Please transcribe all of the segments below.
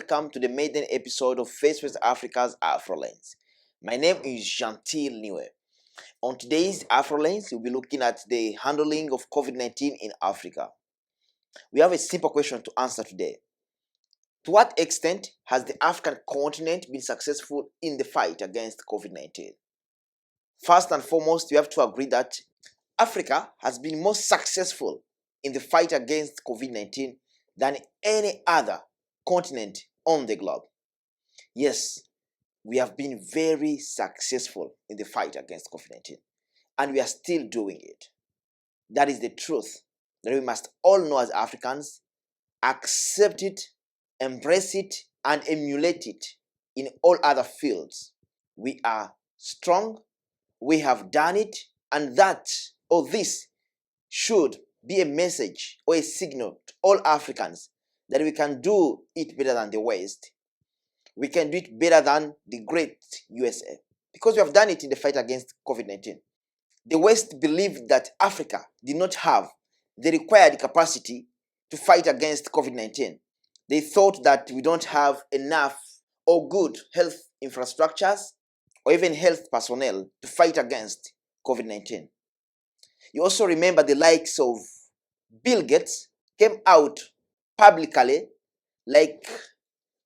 welcome to the maiden episode of Face with Africa's Afro Lens. My name is Gentil Niwe. On today's Afro Lens, we'll be looking at the handling of COVID-19 in Africa. We have a simple question to answer today. To what extent has the African continent been successful in the fight against COVID-19? First and foremost, we have to agree that Africa has been more successful in the fight against COVID-19 than any other continent on the globe. Yes, we have been very successful in the fight against COVID-19, and we are still doing it. That is the truth that we must all know as Africans, accept it, embrace it, and emulate it in all other fields. We are strong, we have done it, and that or this should be a message or a signal to all Africans that we can do it better than the West. We can do it better than the great USA because we have done it in the fight against COVID-19. The West believed that Africa did not have the required capacity to fight against COVID-19. They thought that we don't have enough or good health infrastructures or even health personnel to fight against COVID-19. You also remember the likes of Bill Gates came out publicly like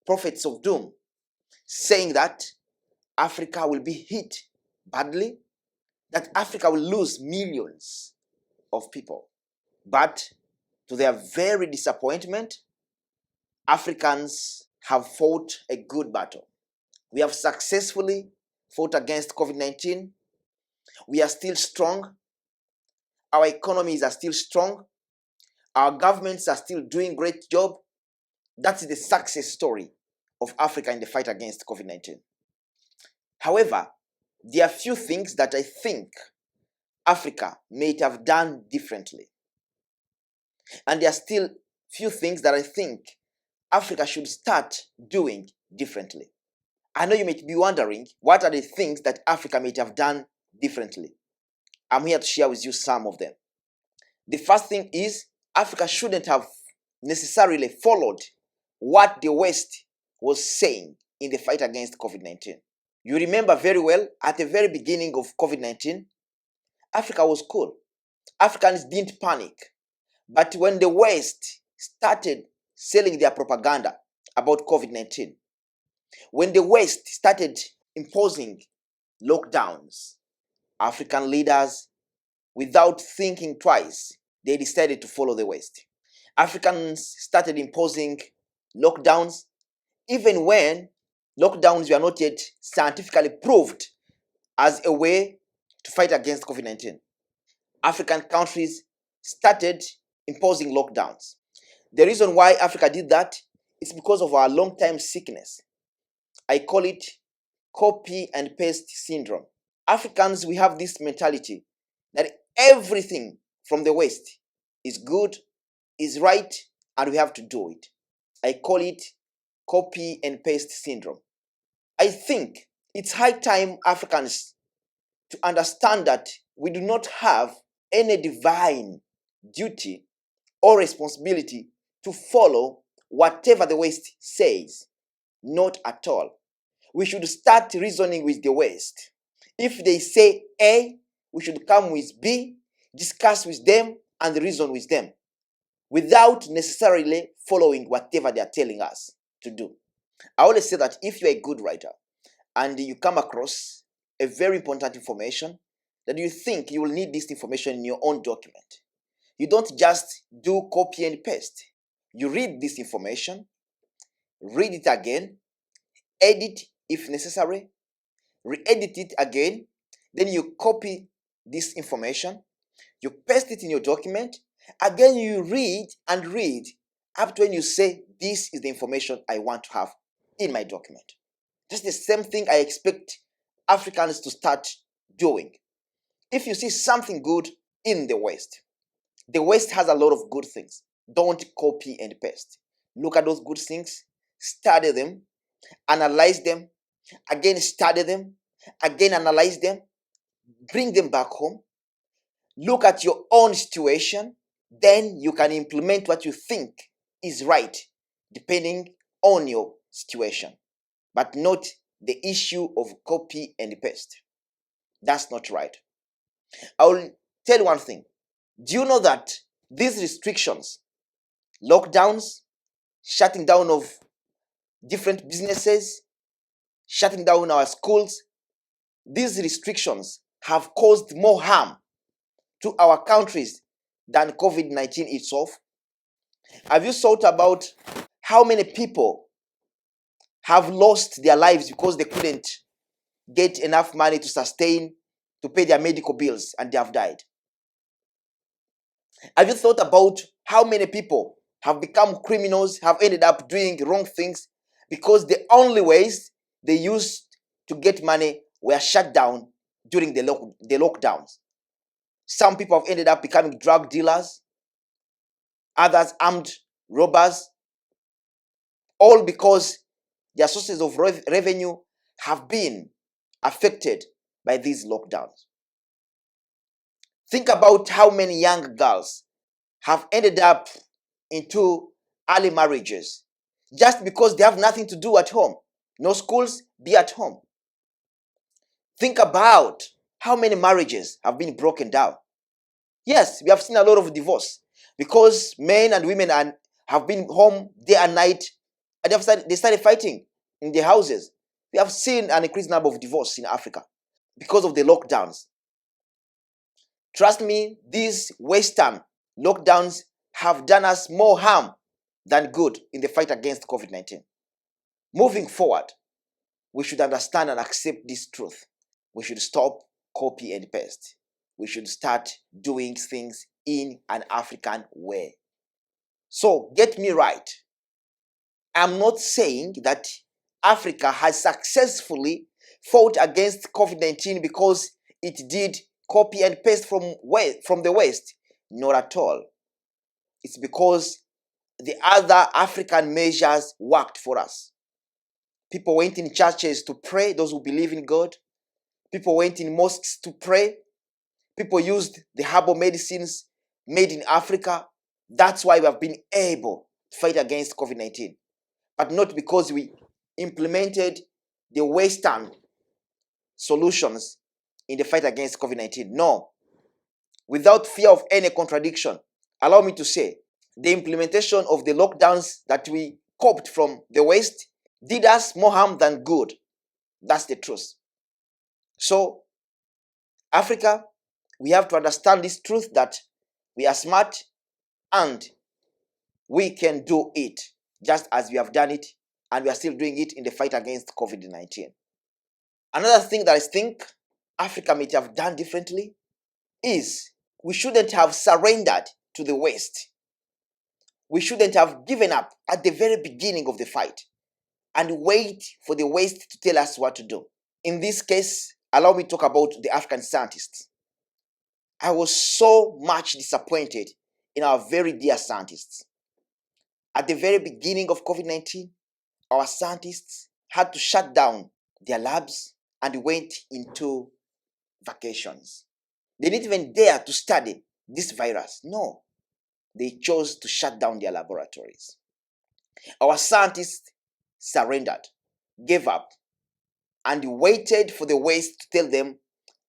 prophets of doom, saying that Africa will be hit badly, that Africa will lose millions of people. But to their very disappointment, Africans have fought a good battle. We have successfully fought against COVID-19. We are still strong. Our economies are still strong. Our governments are still doing a great job. That's the success story of Africa in the fight against COVID-19. However, there are few things that I think Africa may have done differently. And there are still few things that I think Africa should start doing differently. I know you may be wondering, what are the things that Africa may have done differently? I'm here to share with you some of them. The first thing is, Africa shouldn't have necessarily followed what the West was saying in the fight against COVID-19. You remember very well, at the very beginning of COVID-19, Africa was cool. Africans didn't panic. But when the West started selling their propaganda about COVID-19, when the West started imposing lockdowns, African leaders, without thinking twice, they decided to follow the West. Africans started imposing lockdowns, even when lockdowns were not yet scientifically proved as a way to fight against COVID-19. African countries started imposing lockdowns. The reason why Africa did that is because of our long-time sickness. I call it copy and paste syndrome. Africans, we have this mentality that everything from the West is good, is right, and we have to do it. I call it copy and paste syndrome. I think it's high time Africans to understand that we do not have any divine duty or responsibility to follow whatever the West says. Not at all. We should start reasoning with the West. If they say A, we should come with B, discuss with them, and reason with them, without necessarily following whatever they are telling us to do. I always say that if you're a good writer and you come across a very important information that you think you will need this information in your own document, you don't just do copy and paste. You read this information, read it again, edit if necessary, re-edit it again, then you copy this information, you paste it in your document, again you read and read up to when you say, this is the information I want to have in my document. That's the same thing I expect Africans to start doing. If you see something good in the West has a lot of good things. Don't copy and paste. Look at those good things, study them, analyze them, again study them, again analyze them, bring them back home, look at your own situation, then you can implement what you think is right, depending on your situation, but not the issue of copy and paste. That's not right. I will tell you one thing. Do you know that these restrictions, lockdowns, shutting down of different businesses, shutting down our schools, these restrictions have caused more harm to our countries than COVID-19 itself? Have you thought about how many people have lost their lives because they couldn't get enough money to sustain, to pay their medical bills, and they have died? Have you thought about how many people have become criminals, have ended up doing wrong things because the only ways they used to get money were shut down during the lockdowns? Some people have ended up becoming drug dealers, others armed robbers, all because their sources of revenue have been affected by these lockdowns. Think about how many young girls have ended up into early marriages just because they have nothing to do at home. No schools, be at home. Think about how many marriages have been broken down. Yes, we have seen a lot of divorce because men and women have been home day and night, and they started fighting in their houses. We have seen an increased number of divorce in Africa because of the lockdowns. Trust me, these Western lockdowns have done us more harm than good in the fight against COVID-19. Moving forward, we should understand and accept this truth. We should stop copy and paste. We should start doing things in an African way. So get me right. I'm not saying that Africa has successfully fought against COVID-19 because it did copy and paste from the West. Not at all. It's because the other African measures worked for us. People went in churches to pray, those who believe in God. People went in mosques to pray. People used the herbal medicines made in Africa. That's why we have been able to fight against COVID-19. But not because we implemented the Western solutions in the fight against COVID-19. No. Without fear of any contradiction, allow me to say, the implementation of the lockdowns that we copied from the West did us more harm than good. That's the truth. So, Africa, we have to understand this truth that we are smart and we can do it just as we have done it, and we are still doing it in the fight against COVID-19. Another thing that I think Africa might have done differently is we shouldn't have surrendered to the West. We shouldn't have given up at the very beginning of the fight and wait for the West to tell us what to do. In this case, allow me to talk about the African scientists. I was so much disappointed in our very dear scientists. At the very beginning of COVID-19, our scientists had to shut down their labs and went into vacations. They didn't even dare to study this virus. No, they chose to shut down their laboratories. Our scientists surrendered, gave up, and waited for the West to tell them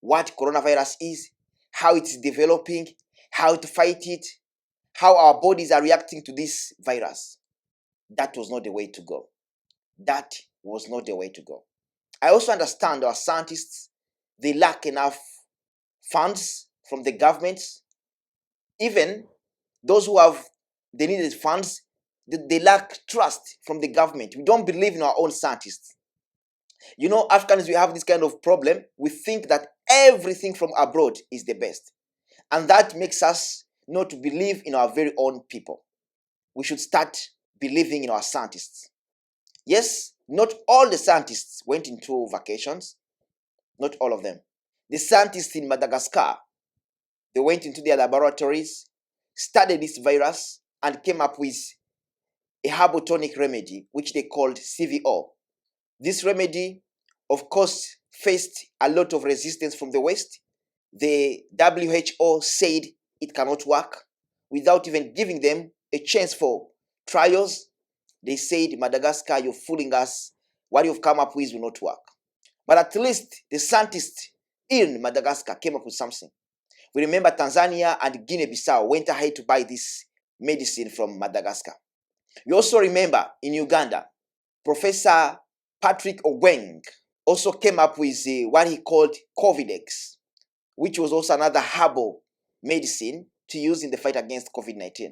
what coronavirus is, how it's developing, how to fight it, how our bodies are reacting to this virus. That was not the way to go. That was not the way to go. I also understand our scientists, they lack enough funds from the governments. Even those who have the needed funds, they lack trust from the government. We don't believe in our own scientists. You know, Africans, we have this kind of problem. We think that everything from abroad is the best. And that makes us not to believe in our very own people. We should start believing in our scientists. Yes, not all the scientists went into vacations. Not all of them. The scientists in Madagascar, they went into their laboratories, studied this virus, and came up with a herbal tonic remedy, which they called CVO. This remedy, of course, faced a lot of resistance from the West. The WHO said it cannot work without even giving them a chance for trials. They said, Madagascar, you're fooling us. What you've come up with will not work. But at least the scientists in Madagascar came up with something. We remember Tanzania and Guinea-Bissau went ahead to buy this medicine from Madagascar. We also remember in Uganda, Professor Patrick Ogweng also came up with what he called COVID-X, which was also another herbal medicine to use in the fight against COVID-19.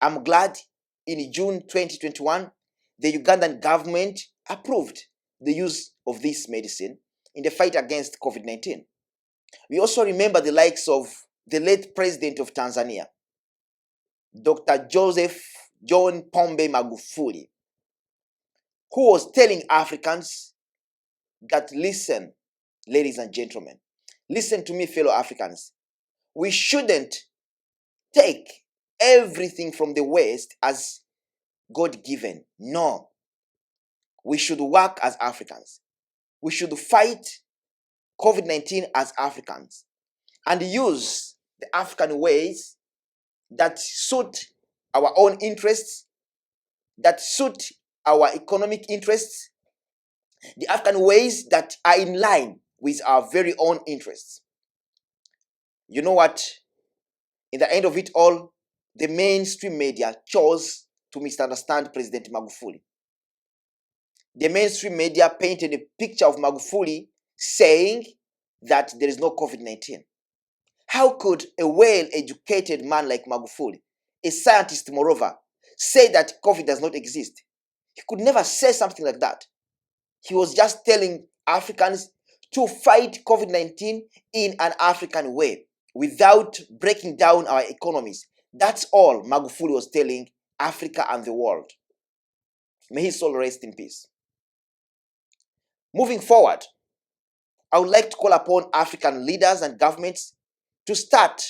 I'm glad in June 2021, the Ugandan government approved the use of this medicine in the fight against COVID-19. We also remember the likes of the late president of Tanzania, Dr. Joseph John Pombe Magufuli, who was telling Africans that, listen, ladies and gentlemen, listen to me, fellow Africans, we shouldn't take everything from the West as God-given. No. We should work as Africans. We should fight COVID-19 as Africans and use the African ways that suit our own interests, that suit our economic interests, the African ways that are in line with our very own interests. You know what? In the end of it all, the mainstream media chose to misunderstand President Magufuli. The mainstream media painted a picture of Magufuli saying that there is no COVID-19. How could a well-educated man like Magufuli, a scientist moreover, say that COVID does not exist? He could never say something like that. He was just telling Africans to fight COVID-19 in an African way without breaking down our economies. That's all Magufuli was telling Africa and the world. May his soul rest in peace. Moving forward, I would like to call upon African leaders and governments to start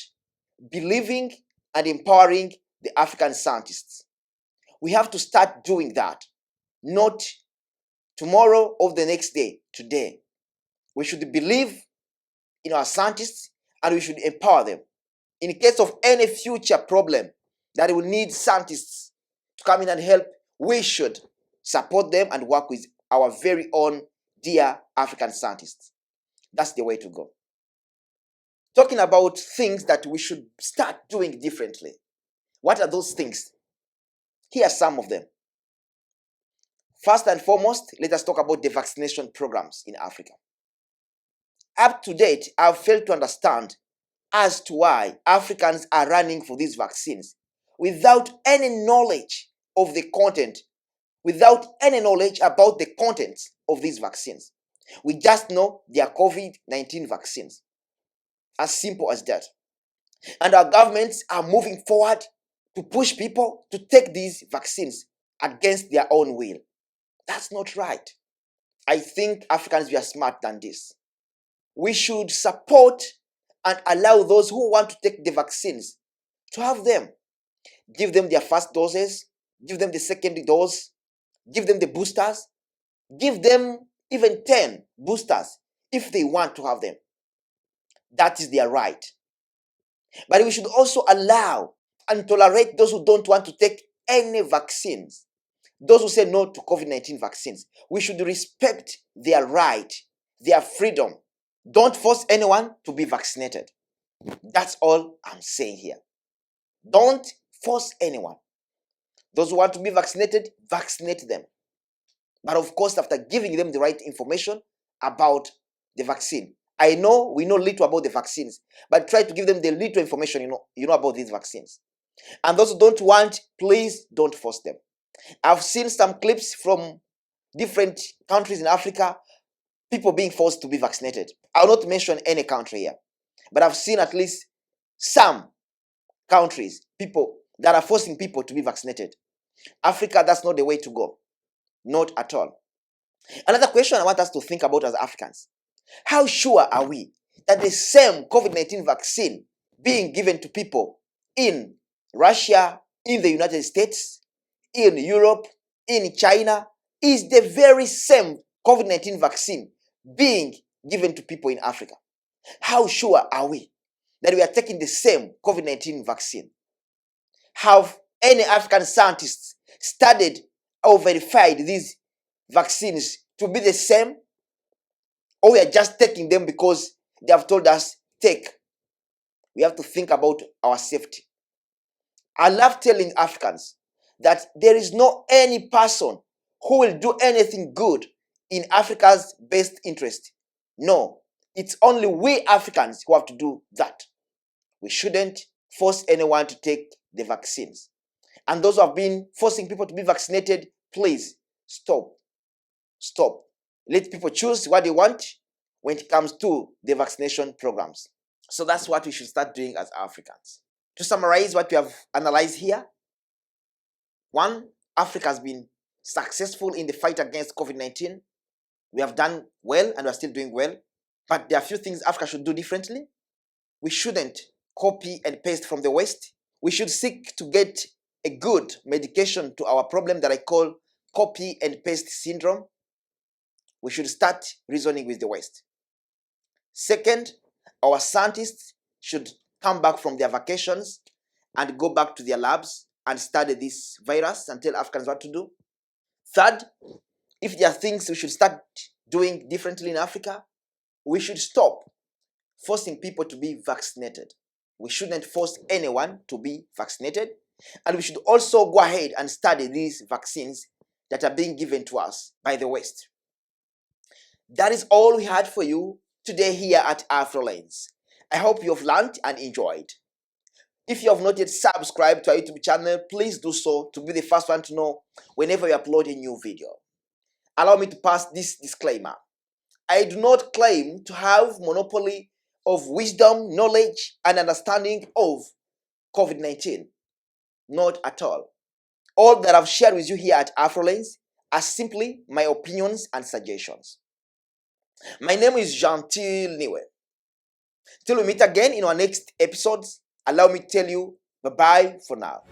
believing and empowering the African scientists. We have to start doing that, not tomorrow or the next day, today. We should believe in our scientists and we should empower them. In case of any future problem that will need scientists to come in and help, we should support them and work with our very own dear African scientists. That's the way to go. Talking about things that we should start doing differently. What are those things? Here are some of them. First and foremost, let us talk about the vaccination programs in Africa. Up to date, I've failed to understand as to why Africans are running for these vaccines without any knowledge of the content, without any knowledge about the contents of these vaccines. We just know they are COVID-19 vaccines. As simple as that. And our governments are moving forward to push people to take these vaccines against their own will. That's not right. I think Africans, we are smart than this. We should support and allow those who want to take the vaccines to have them. Give them their first doses, give them the second dose, give them the boosters, give them even 10 boosters if they want to have them. That is their right. But we should also allow and tolerate those who don't want to take any vaccines. Those who say no to COVID-19 vaccines. We should respect their right, their freedom. Don't force anyone to be vaccinated. That's all I'm saying here. Don't force anyone. Those who want to be vaccinated, vaccinate them. But of course, after giving them the right information about the vaccine. I know we know little about the vaccines, but try to give them the little information you know about these vaccines. And those who don't want, please don't force them. I've seen some clips from different countries in Africa, people being forced to be vaccinated. I'll not mention any country here, but I've seen at least some countries, people that are forcing people to be vaccinated. Africa, that's not the way to go. Not at all. Another question I want us to think about as Africans. How sure are we that the same COVID-19 vaccine being given to people in Russia, in the United States, in Europe, in China, is the very same COVID-19 vaccine being given to people in Africa? How sure are we that we are taking the same COVID-19 vaccine? Have any African scientists studied or verified these vaccines to be the same, or we are just taking them because they have told us take. We have to think about our safety. I love telling Africans that there is no any person who will do anything good in Africa's best interest. No, it's only we Africans who have to do that. We shouldn't force anyone to take the vaccines. And those who have been forcing people to be vaccinated, please stop. Stop. Let people choose what they want when it comes to the vaccination programs. So that's what we should start doing as Africans. To summarize what we have analyzed here, 1, Africa has been successful in the fight against COVID-19. We have done well and we are still doing well. But there are a few things Africa should do differently. We shouldn't copy and paste from the West. We should seek to get a good medication to our problem that I call copy and paste syndrome. We should start reasoning with the West. Second, our scientists should come back from their vacations and go back to their labs and study this virus and tell Africans what to do. Third, if there are things we should start doing differently in Africa, we should stop forcing people to be vaccinated. We shouldn't force anyone to be vaccinated. And we should also go ahead and study these vaccines that are being given to us by the West. That is all we had for you today here at Afro Lens. I hope you have learned and enjoyed. If you have not yet subscribed to our YouTube channel, please do so to be the first one to know whenever we upload a new video. Allow me to pass this disclaimer. I do not claim to have monopoly of wisdom, knowledge, and understanding of COVID-19. Not at all. All that I've shared with you here at Afro Lens are simply my opinions and suggestions. My name is Gentil Niwe. Till we meet again in our next episodes, allow me to tell you bye-bye for now.